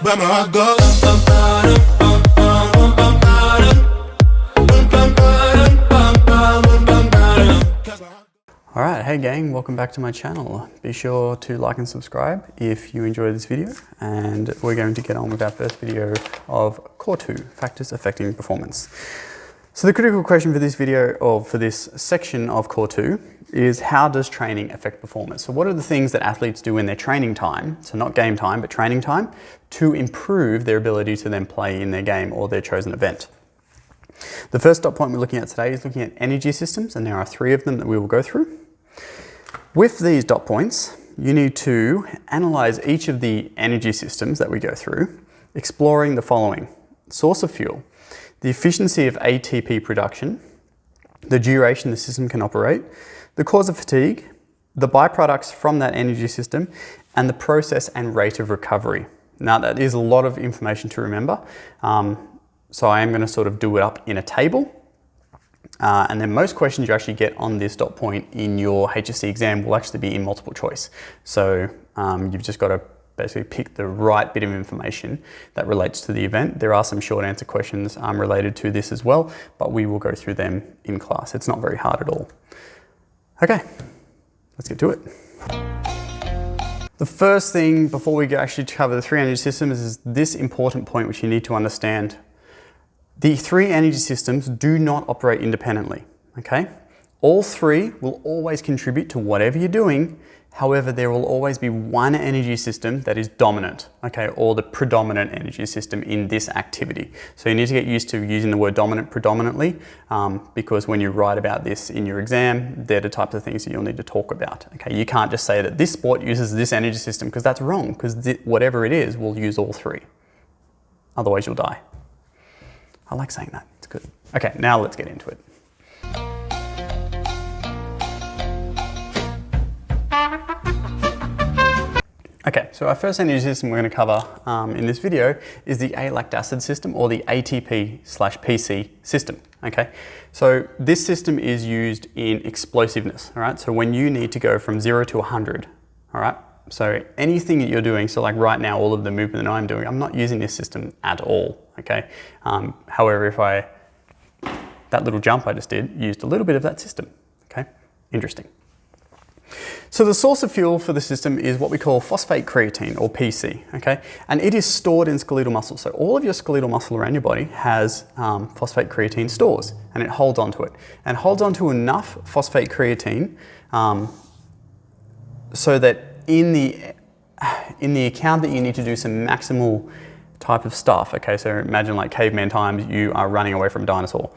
where my heart goes. Alright, hey gang, welcome back to my channel. Be sure to like and subscribe if you enjoy this video, and we're going to get on with our first video of Core 2, Factors Affecting Performance. So the critical question for this video, or for this section of Core 2, is how does training affect performance? So what are the things that athletes do in their training time, so not game time, but training time, to improve their ability to then play in their game or their chosen event? The first dot point we're looking at today is looking at energy systems, and there are 3 of them that we will go through. With these dot points, you need to analyze each of the energy systems that we go through, exploring the following: source of fuel, the efficiency of ATP production, the duration the system can operate, the cause of fatigue, the byproducts from that energy system, and the process and rate of recovery. Now that is a lot of information to remember, so I am going to sort of do it up in a table. And then most questions you actually get on this dot point in your HSC exam will actually be in multiple choice. So you've just got to basically pick the right bit of information that relates to the event. There are some short answer questions related to this as well, but we will go through them in class. It's not very hard at all. Okay, let's get to it. The first thing before we actually cover the 3 energy systems is this important point which you need to understand. The 3 energy systems do not operate independently, okay? All 3 will always contribute to whatever you're doing. However, there will always be one energy system that is dominant, okay, or the predominant energy system in this activity. So you need to get used to using the word dominant predominantly, because when you write about this in your exam, they're the types of things that you'll need to talk about, okay? You can't just say that this sport uses this energy system, because that's wrong, because whatever it is will use all 3. Otherwise you'll die. I like saying that, it's good. Okay, now let's get into it. Okay, so our first energy system we're going to cover in this video is the A-lactic acid system, or the ATP/PC system, okay? So this system is used in explosiveness, all right? So when you need to go from 0 to 100, all right? So anything that you're doing, so like right now, all of the movement that I'm doing, I'm not using this system at all, okay? However, that little jump I just did used a little bit of that system, okay? Interesting. So the source of fuel for the system is what we call phosphate creatine, or PC, okay? And it is stored in skeletal muscle. So all of your skeletal muscle around your body has phosphate creatine stores, and it holds onto it. And holds onto enough phosphate creatine so that in the account that you need to do some maximal type of stuff, okay, so imagine like caveman times, you are running away from a dinosaur.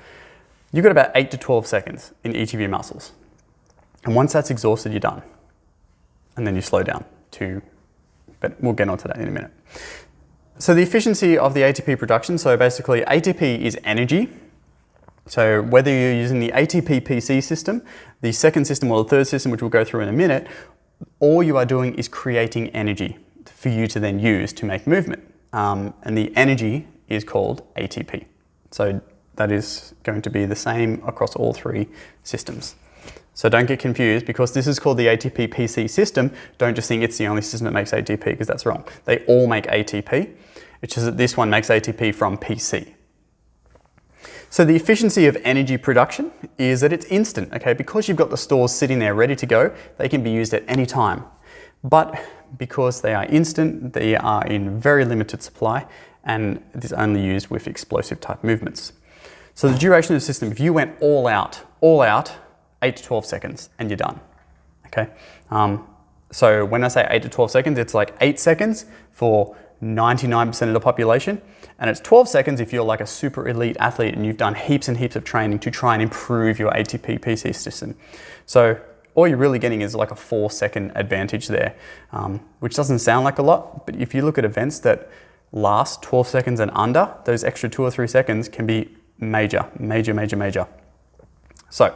You've got about 8 to 12 seconds in each of your muscles. And once that's exhausted, you're done. And then you slow down but we'll get onto that in a minute. So the efficiency of the ATP production, so basically ATP is energy. So whether you're using the ATP-PC system, the second system, or the third system, which we'll go through in a minute, all you are doing is creating energy for you to then use to make movement. And the energy is called ATP. So that is going to be the same across all 3 systems. So don't get confused, because this is called the ATP-PC system. Don't just think it's the only system that makes ATP, because that's wrong. They all make ATP. It's just that this one makes ATP from PC. So the efficiency of energy production is that it's instant, okay? Because you've got the stores sitting there ready to go, they can be used at any time. But because they are instant, they are in very limited supply, and it is only used with explosive type movements. So the duration of the system, if you went all out, 8 to 12 seconds, and you're done, okay? So when I say 8 to 12 seconds, it's like 8 seconds for 99% of the population, and it's 12 seconds if you're like a super elite athlete and you've done heaps and heaps of training to try and improve your ATP-PC system. So all you're really getting is like a 4-second advantage there, which doesn't sound like a lot, but if you look at events that last 12 seconds and under, those extra 2 or 3 seconds can be major. So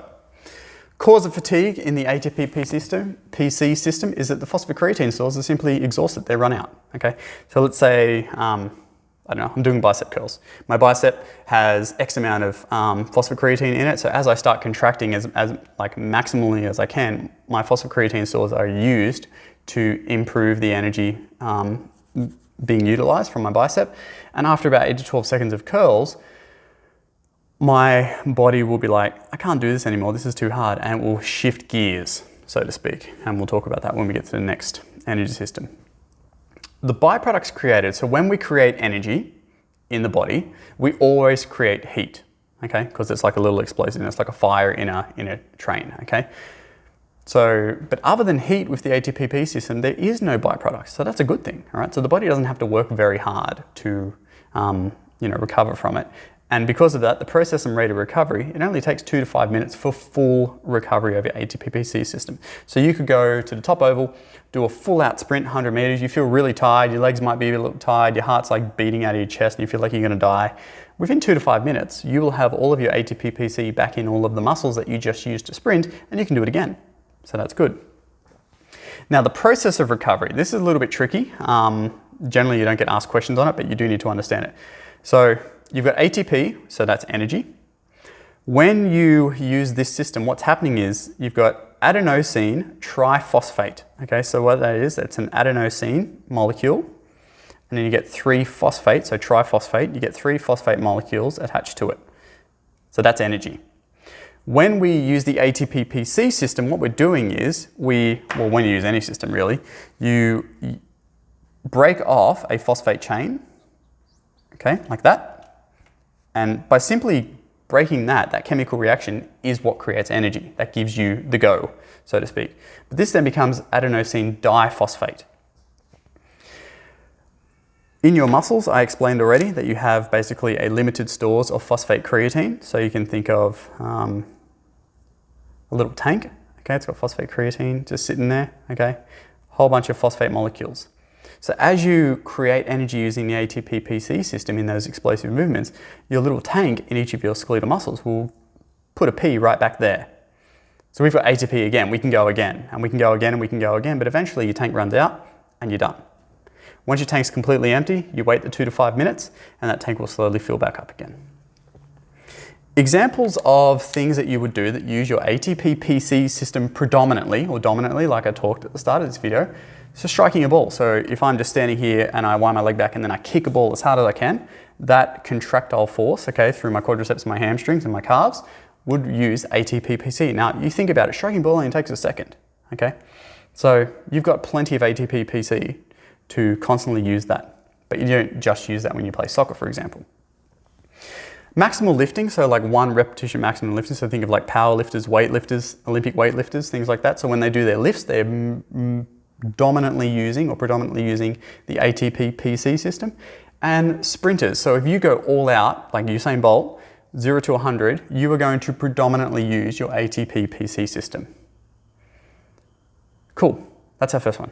cause of fatigue in the ATP-PC system is that the phosphocreatine stores are simply exhausted, they run out, okay? So let's say, I don't know, I'm doing bicep curls. My bicep has X amount of phosphocreatine in it, so as I start contracting as like maximally as I can, my phosphocreatine stores are used to improve the energy being utilized from my bicep. And after about 8 to 12 seconds of curls, my body will be like, I can't do this anymore, this is too hard, and it will shift gears, so to speak. And we'll talk about that when we get to the next energy system. The byproducts created, so when we create energy in the body, we always create heat, okay? Because it's like a little explosion, it's like a fire in a train, okay? So, but other than heat with the ATP system, there is no byproducts, so that's a good thing, all right? So the body doesn't have to work very hard to, recover from it. And because of that, the process and rate of recovery, it only takes 2 to 5 minutes for full recovery of your ATP system. So you could go to the top oval, do a full out sprint, 100 meters, you feel really tired, your legs might be a little tired, your heart's like beating out of your chest and you feel like you're gonna die. Within 2 to 5 minutes, you will have all of your ATP back in all of the muscles that you just used to sprint, and you can do it again. So that's good. Now the process of recovery, this is a little bit tricky. Generally you don't get asked questions on it, but you do need to understand it. So you've got ATP, so that's energy. When you use this system, what's happening is you've got adenosine triphosphate. Okay, so what that is, it's an adenosine molecule, and then you get 3 phosphate, so triphosphate, you get 3 phosphate molecules attached to it. So that's energy. When we use the ATP system, what we're doing is when you use any system really, you break off a phosphate chain, okay, like that. And by simply breaking that chemical reaction is what creates energy. That gives you the go, so to speak. But this then becomes adenosine diphosphate. In your muscles, I explained already that you have basically a limited stores of phosphate creatine. So you can think of a little tank, okay, it's got phosphate creatine just sitting there, okay, whole bunch of phosphate molecules. So as you create energy using the ATP system in those explosive movements, your little tank in each of your skeletal muscles will put a P right back there. So we've got ATP again, we can go again, and we can go again, and we can go again, but eventually your tank runs out and you're done. Once your tank's completely empty, you wait the 2 to 5 minutes and that tank will slowly fill back up again. Examples of things that you would do that use your ATP system predominantly or dominantly, like I talked at the start of this video, so striking a ball. So if I'm just standing here and I wind my leg back and then I kick a ball as hard as I can, that contractile force, okay, through my quadriceps, my hamstrings and my calves would use ATP. Now you think about it, striking a ball only takes a second, okay? So you've got plenty of ATP to constantly use that, but you don't just use that when you play soccer, for example. Maximal lifting, so like 1 repetition maximum lifting, so think of like power lifters, weight lifters, Olympic weight lifters, things like that. So when they do their lifts, they're predominantly using the ATP system. And sprinters, so if you go all out, like Usain Bolt, 0 to 100, you are going to predominantly use your ATP system. Cool, that's our first one.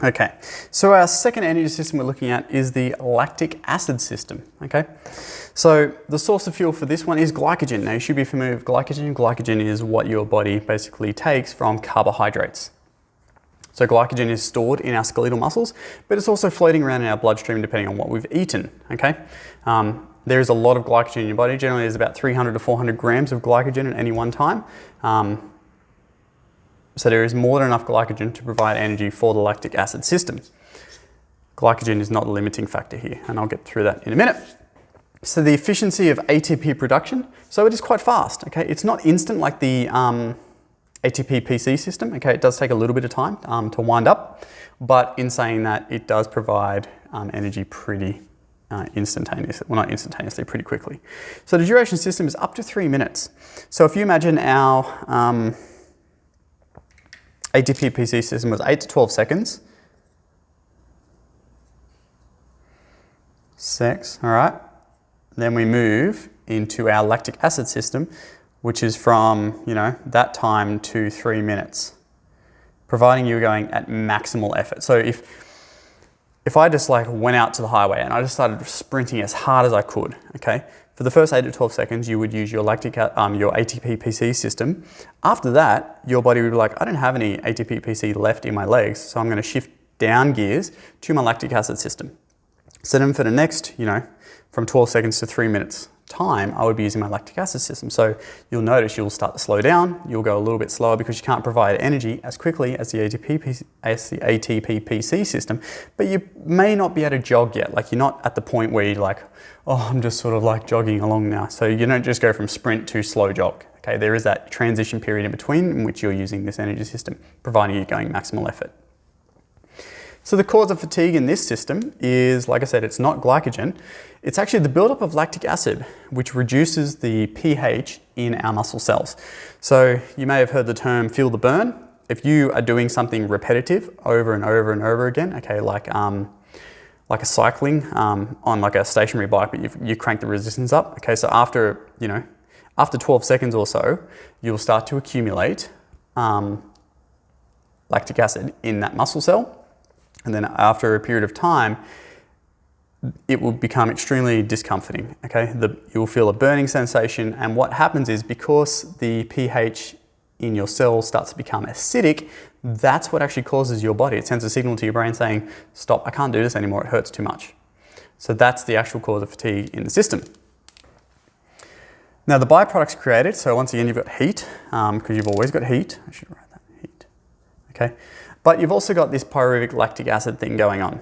Okay, so our second energy system we're looking at is the lactic acid system, okay? So the source of fuel for this one is glycogen. Now you should be familiar with glycogen. Glycogen is what your body basically takes from carbohydrates. So glycogen is stored in our skeletal muscles, but it's also floating around in our bloodstream depending on what we've eaten, okay? There is a lot of glycogen in your body. Generally there's about 300 to 400 grams of glycogen at any one time. So there is more than enough glycogen to provide energy for the lactic acid system. Glycogen is not the limiting factor here, and I'll get through that in a minute. So the efficiency of ATP production, so it is quite fast, okay? It's not instant like the ATP system, okay? It does take a little bit of time to wind up, but in saying that, it does provide energy pretty instantaneously, well not instantaneously, pretty quickly. So the duration system is up to 3 minutes. So if you imagine our ATP system was 8 to 12 seconds. All right. Then we move into our lactic acid system, which is from, that time to 3 minutes, providing you're going at maximal effort. So if I just like went out to the highway and I just started sprinting as hard as I could, okay, for the first 8 to 12 seconds, you would use your your ATP system. After that, your body would be like, I don't have any ATP left in my legs, so I'm going to shift down gears to my lactic acid system. So then for the next, from 12 seconds to 3 minutes, time, I would be using my lactic acid system. So you'll notice you'll start to slow down, you'll go a little bit slower because you can't provide energy as quickly as the ATP-PC system, but you may not be able to jog yet. Like, you're not at the point where you're like, oh, I'm just sort of like jogging along now. So you don't just go from sprint to slow jog. Okay, there is that transition period in between in which you're using this energy system, providing you're going maximal effort. So the cause of fatigue in this system is, like I said, it's not glycogen. It's actually the buildup of lactic acid, which reduces the pH in our muscle cells. So you may have heard the term feel the burn. If you are doing something repetitive over and over and over again, okay, like a cycling on like a stationary bike, but you crank the resistance up. Okay, so after 12 seconds or so, you'll start to accumulate lactic acid in that muscle cell. And then after a period of time, it will become extremely discomforting, okay? You'll feel a burning sensation, and what happens is, because the pH in your cell starts to become acidic, that's what actually causes your body. It sends a signal to your brain saying, stop, I can't do this anymore, it hurts too much. So that's the actual cause of fatigue in the system. Now the byproducts created, so once again you've got heat, because you've always got heat. I should write that, heat, okay? But you've also got this pyruvic lactic acid thing going on.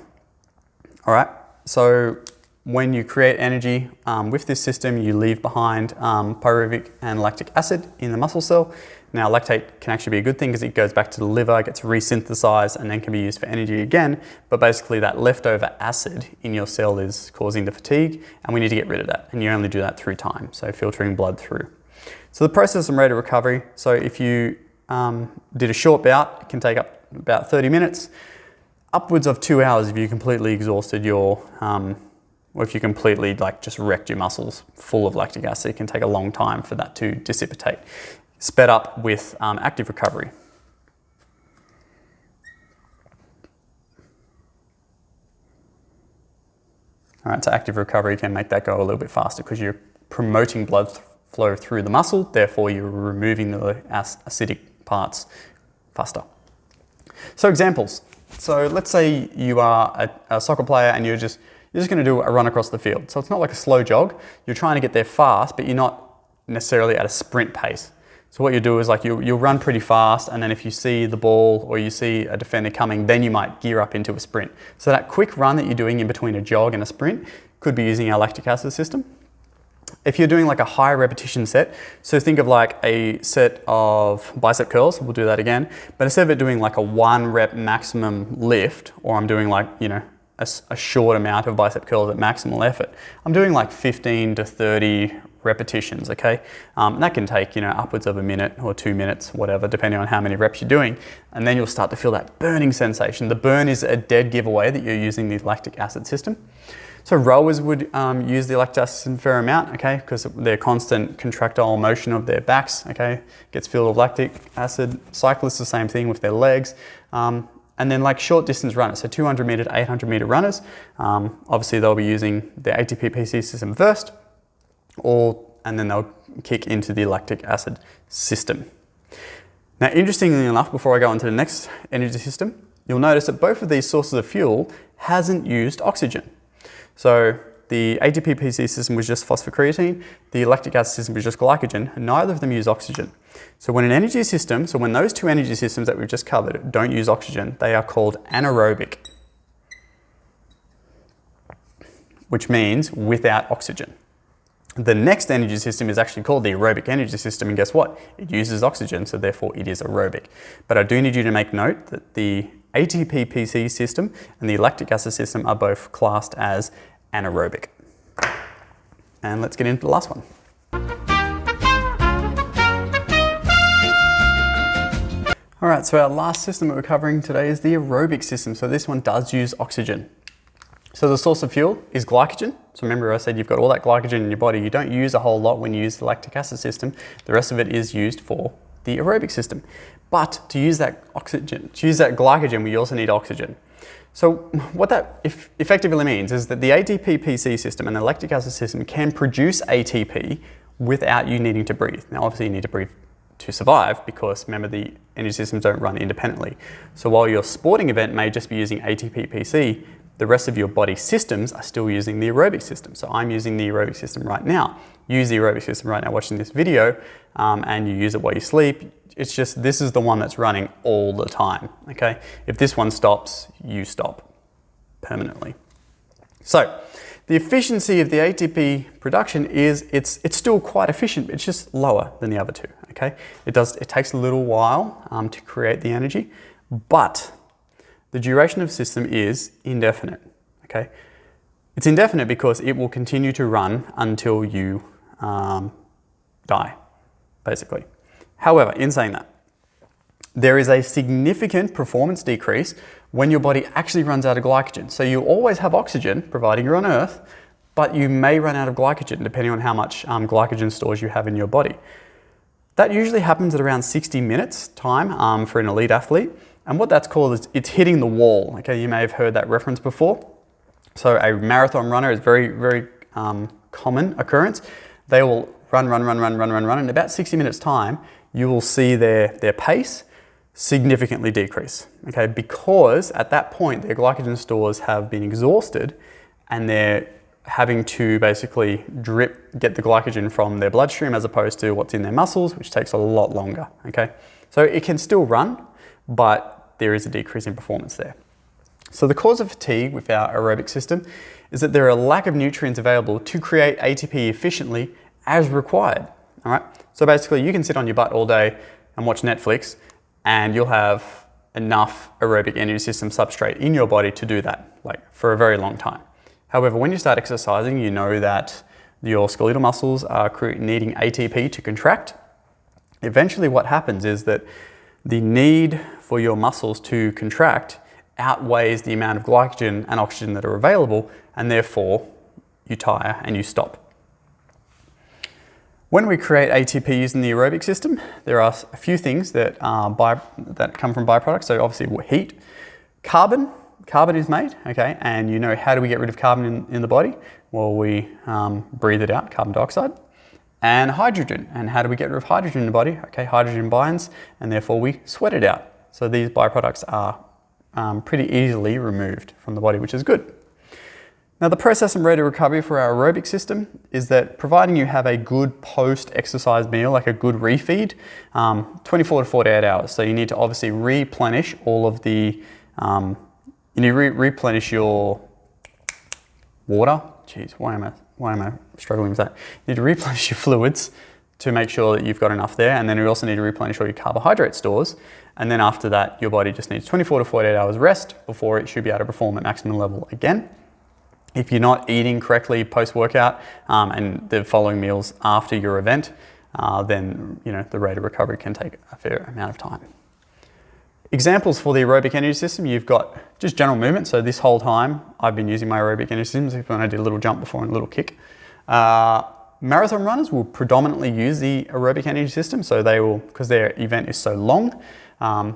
All right, so when you create energy with this system, you leave behind pyruvic and lactic acid in the muscle cell. Now lactate can actually be a good thing because it goes back to the liver, gets resynthesized, and then can be used for energy again. But basically that leftover acid in your cell is causing the fatigue, and we need to get rid of that. And you only do that through time, so filtering blood through. So the process and rate of recovery. So if you did a short bout, it can take up about 30 minutes, upwards of 2 hours if you completely exhausted your, or if you completely just wrecked your muscles full of lactic acid. It can take a long time for that to dissipate. Sped up with active recovery. All right, so active recovery can make that go a little bit faster because you're promoting blood flow through the muscle, therefore you're removing the acidic parts faster. So examples. So let's say you are a soccer player and you're just going to do a run across the field. So it's not like a slow jog. You're trying to get there fast, but you're not necessarily at a sprint pace. So what you do is you'll run pretty fast, and then if you see the ball or you see a defender coming, then you might gear up into a sprint. So that quick run that you're doing in between a jog and a sprint could be using our lactic acid system. If you're doing like a high repetition set, so think of like a set of bicep curls, we'll do that again, but instead of it doing like a 1 rep maximum lift, or I'm doing like, a short amount of bicep curls at maximal effort, I'm doing like 15 to 30 repetitions, okay? And that can take, upwards of a minute or 2 minutes, whatever, depending on how many reps you're doing. And then you'll start to feel that burning sensation. The burn is a dead giveaway that you're using the lactic acid system. So rowers would use the lactic acid system a fair amount, okay, because their constant contractile motion of their backs, okay, gets filled with lactic acid. Cyclists, the same thing with their legs. And then like short distance runners, so 200 meter to 800 meter runners, obviously they'll be using the ATP-PC system first, and then they'll kick into the lactic acid system. Now, interestingly enough, before I go on to the next energy system, you'll notice that both of these sources of fuel hasn't used oxygen. So the ATP-PC system was just phosphocreatine, the lactic acid system was just glycogen, and neither of them use oxygen. So when an energy system, so when those two energy systems that we've just covered don't use oxygen, they are called anaerobic, which means without oxygen. The next energy system is actually called the aerobic energy system, and guess what? It uses oxygen, so therefore it is aerobic. But I do need you to make note that the ATP-PC system and the lactic acid system are both classed as anaerobic. And let's get into the last one. All right, so our last system that we're covering today is the aerobic system. So this one does use oxygen. So the source of fuel is glycogen. So remember I said you've got all that glycogen in your body. You don't use a whole lot when you use the lactic acid system. The rest of it is used for the aerobic system. But to use that glycogen, we also need oxygen. So what that effectively means is that the ATP-PC system and the lactic acid system can produce ATP without you needing to breathe. Now obviously you need to breathe to survive, because remember the energy systems don't run independently. So while your sporting event may just be using ATP-PC, The rest of your body systems are still using the aerobic system. So I'm using the aerobic system right now. Use the aerobic system right now watching this video, and you use it while you sleep. It's just, this is the one that's running all the time, okay? If this one stops, you stop permanently. So the efficiency of the ATP production is, it's still quite efficient, but it's just lower than the other two, okay? It takes a little while to create the energy, but the duration of the system is indefinite, okay? It's indefinite because it will continue to run until you die, basically. However, in saying that, there is a significant performance decrease when your body actually runs out of glycogen. So you always have oxygen, providing you're on Earth, but you may run out of glycogen depending on how much glycogen stores you have in your body. That usually happens at around 60 minutes time for an elite athlete. And what that's called is it's hitting the wall. Okay, you may have heard that reference before. So a marathon runner is very, very common occurrence. They will run, and in about 60 minutes time, you will see their pace significantly decrease, okay? Because at that point, their glycogen stores have been exhausted and they're having to basically get the glycogen from their bloodstream as opposed to what's in their muscles, which takes a lot longer, okay? So it can still run, but there is a decrease in performance there. So the cause of fatigue with our aerobic system is that there are a lack of nutrients available to create ATP efficiently as required, all right? So basically you can sit on your butt all day and watch Netflix and you'll have enough aerobic energy system substrate in your body to do that, like for a very long time. However, when you start exercising, you know that your skeletal muscles are needing ATP to contract. Eventually what happens is that the need for your muscles to contract outweighs the amount of glycogen and oxygen that are available, and therefore you tire and you stop. When we create ATP using the aerobic system, there are a few things that come from byproducts. So obviously heat, carbon is made, okay? And you know, how do we get rid of carbon in the body? Well, we breathe it out, carbon dioxide. And hydrogen, and how do we get rid of hydrogen in the body? Okay, hydrogen binds, and therefore we sweat it out. So these byproducts are pretty easily removed from the body, which is good. Now the process and rate of recovery for our aerobic system is that providing you have a good post-exercise meal, like a good refeed, 24 to 48 hours. So you need to obviously replenish all of the, you need to replenish your water. Jeez, why am I struggling with that? You need to replenish your fluids to make sure that you've got enough there, and then you also need to replenish all your carbohydrate stores. And then after that, your body just needs 24 to 48 hours rest before it should be able to perform at maximum level again. If you're not eating correctly post-workout and the following meals after your event, then the rate of recovery can take a fair amount of time. Examples for the aerobic energy system, you've got just general movement. So this whole time I've been using my aerobic energy systems when I did a little jump before and a little kick. Marathon runners will predominantly use the aerobic energy system. So they will, because their event is so long,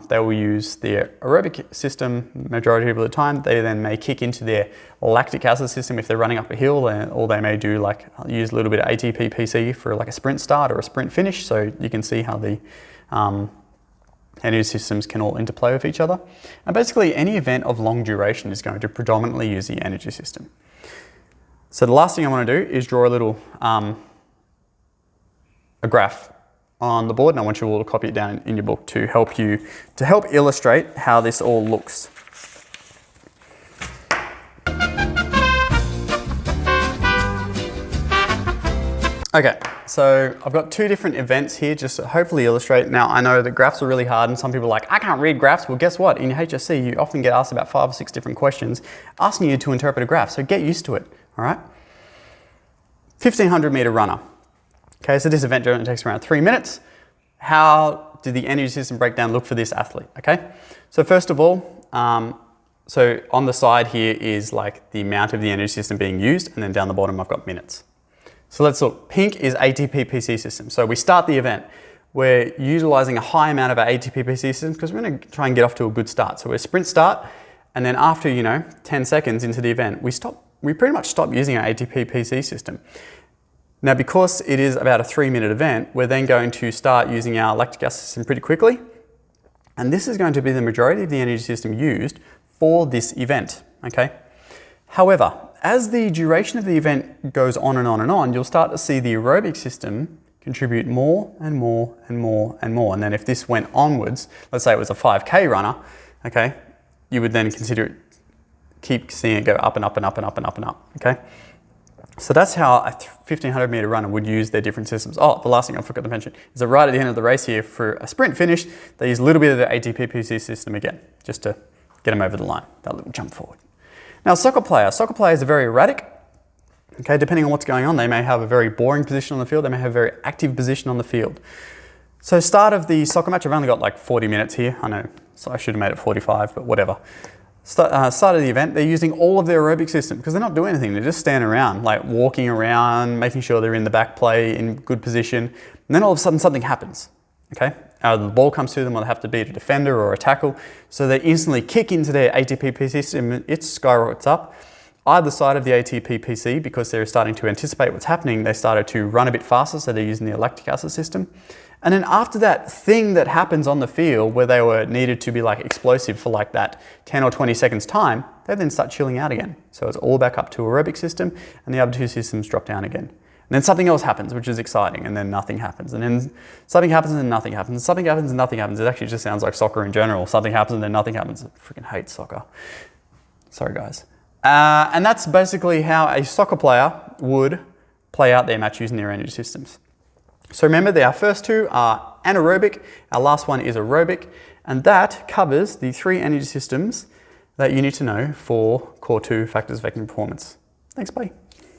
they will use their aerobic system majority of the time. They then may kick into their lactic acid system if they're running up a hill, or they may do use a little bit of ATP PC for like a sprint start or a sprint finish. So you can see how the energy systems can all interplay with each other. And basically any event of long duration is going to predominantly use the energy system. So the last thing I want to do is draw a little a graph on the board, and I want you all to copy it down in your book to help illustrate how this all looks. Okay, so I've got two different events here just to hopefully illustrate. Now I know that graphs are really hard and some people are like, I can't read graphs. Well, guess what? In HSC, you often get asked about 5 or 6 different questions asking you to interpret a graph, so get used to it, all right? 1500 meter runner. Okay, so this event generally takes around 3 minutes. How did the energy system breakdown look for this athlete? Okay, so first of all, so on the side here is like the amount of the energy system being used, and then down the bottom I've got minutes. So let's look. Pink is ATP PC system. So we start the event. We're utilizing a high amount of our ATP PC system because we're going to try and get off to a good start. So we're sprint start, and then after 10 seconds into the event, we pretty much stop using our ATP PC system. Now, because it is about a 3-minute event, we're then going to start using our lactic acid system pretty quickly. And this is going to be the majority of the energy system used for this event, okay? However, as the duration of the event goes on and on and on, you'll start to see the aerobic system contribute more and more and more and more. And then if this went onwards, let's say it was a 5K runner, okay, you would then keep seeing it go up and up and up and up and up and up, okay? So that's how a 1500 meter runner would use their different systems. Oh, the last thing I forgot to mention is that right at the end of the race here for a sprint finish, they use a little bit of the ATP-PC system again, just to get them over the line, that little jump forward. Now, soccer players are very erratic. Okay, depending on what's going on, they may have a very boring position on the field, they may have a very active position on the field. So start of the soccer match, I've only got like 40 minutes here. I know, so I should have made it 45, but whatever. Start of the event, they're using all of their aerobic system because they're not doing anything. They're just standing around, like walking around, making sure they're in the back play, in good position. And then all of a sudden something happens, okay? The ball comes to them, or they have to beat a defender or a tackle. So they instantly kick into their ATP system, it skyrockets up. Either side of the ATP PC, because they're starting to anticipate what's happening, they started to run a bit faster, so they're using the lactic acid system. And then after that thing that happens on the field where they were needed to be like explosive for like that 10 or 20 seconds time, they then start chilling out again. So it's all back up to aerobic system and the other two systems drop down again. And then something else happens, which is exciting, and then nothing happens. And then something happens and then nothing happens. Something happens and nothing happens. It actually just sounds like soccer in general. Something happens and then nothing happens. I freaking hate soccer. Sorry guys. And that's basically how a soccer player would play out their match using their energy systems. So remember, our first two are anaerobic, our last one is aerobic, and that covers the 3 energy systems that you need to know for Core 2 Factors Affecting Performance. Thanks, bye.